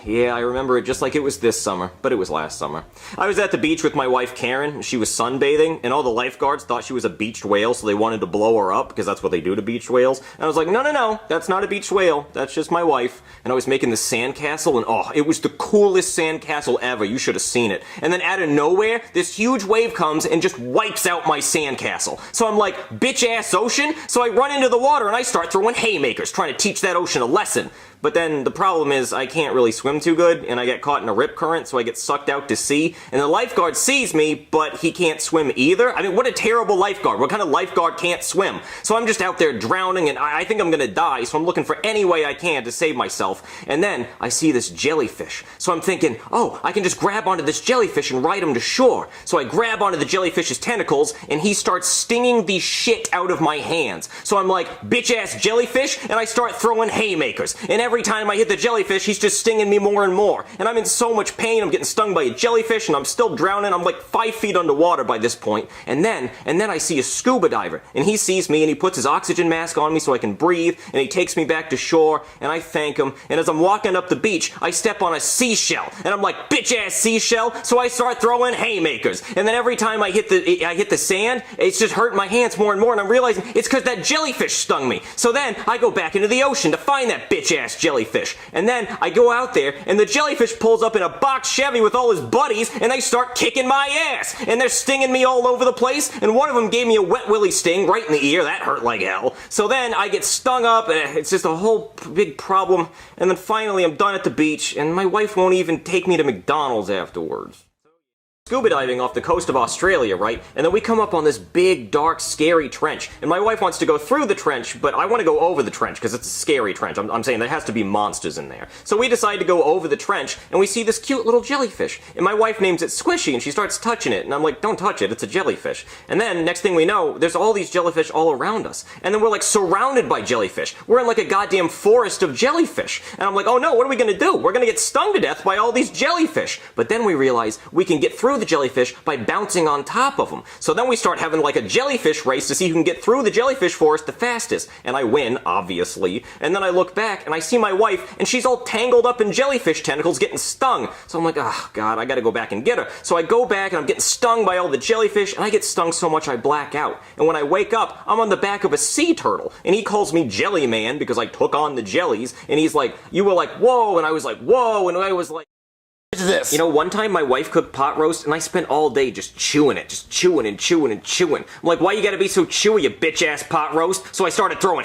Yeah, I remember it just like it was this summer, but it was last summer. I was at the beach with my wife Karen, she was sunbathing, and all the lifeguards thought she was a beached whale, so they wanted to blow her up, because that's what they do to beached whales. And I was like, no, that's not a beached whale, that's just my wife. And I was making this sandcastle, and oh, it was the coolest sandcastle ever, you should have seen it. And then out of nowhere, this huge wave comes and just wipes out my sandcastle. So I'm like, bitch-ass ocean? So I run into the water and I start throwing haymakers, trying to teach that ocean a lesson. But then the problem is I can't really swim too good, and I get caught in a rip current, so I get sucked out to sea, and the lifeguard sees me, but he can't swim either. I mean, what a terrible lifeguard. What kind of lifeguard can't swim? So I'm just out there drowning, and I think I'm gonna die, so I'm looking for any way I can to save myself. And then I see this jellyfish. So I'm thinking, oh, I can just grab onto this jellyfish and ride him to shore. So I grab onto the jellyfish's tentacles, and he starts stinging the shit out of my hands. So I'm like, bitch-ass jellyfish, and I start throwing haymakers. And every time I hit the jellyfish, he's just stinging me more and more. And I'm in so much pain, I'm getting stung by a jellyfish, and I'm still drowning. I'm like 5 feet underwater by this point. And then I see a scuba diver, and he sees me, and he puts his oxygen mask on me so I can breathe, and he takes me back to shore, and I thank him. And as I'm walking up the beach, I step on a seashell, and I'm like, bitch-ass seashell, so I start throwing haymakers. And then every time I hit the sand, it's just hurting my hands more and more, and I'm realizing it's because that jellyfish stung me. So then I go back into the ocean to find that bitch-ass jellyfish. And then I go out there, and the jellyfish pulls up in a box Chevy with all his buddies, and they start kicking my ass. And they're stinging me all over the place, and one of them gave me a wet willy sting right in the ear. That hurt like hell. So then I get stung up, and it's just a whole big problem. And then finally I'm done at the beach, and my wife won't even take me to McDonald's afterwards. Scuba diving off the coast of Australia, right? And then we come up on this big, dark, scary trench. And my wife wants to go through the trench, but I want to go over the trench because it's a scary trench. I'm saying there has to be monsters in there. So we decide to go over the trench, and we see this cute little jellyfish. And my wife names it Squishy, and she starts touching it. And I'm like, don't touch it, it's a jellyfish. And then, next thing we know, there's all these jellyfish all around us. And then we're like surrounded by jellyfish. We're in like a goddamn forest of jellyfish. And I'm like, oh no, what are we gonna do? We're gonna get stung to death by all these jellyfish. But then we realize we can get through the jellyfish by bouncing on top of them. So then we start having like a jellyfish race to see who can get through the jellyfish forest the fastest. And I win, obviously. And then I look back and I see my wife, and she's all tangled up in jellyfish tentacles getting stung. So I'm like, oh god, I gotta go back and get her. So I go back and I'm getting stung by all the jellyfish, and I get stung so much I black out. And when I wake up, I'm on the back of a sea turtle. And he calls me Jelly Man because I took on the jellies. And he's like, you were like, whoa. And I was like, whoa. And I was like, this. You know, one time my wife cooked pot roast, and I spent all day just chewing it, just chewing and chewing and chewing. I'm like, why you gotta be so chewy, you bitch-ass pot roast? So I started throwing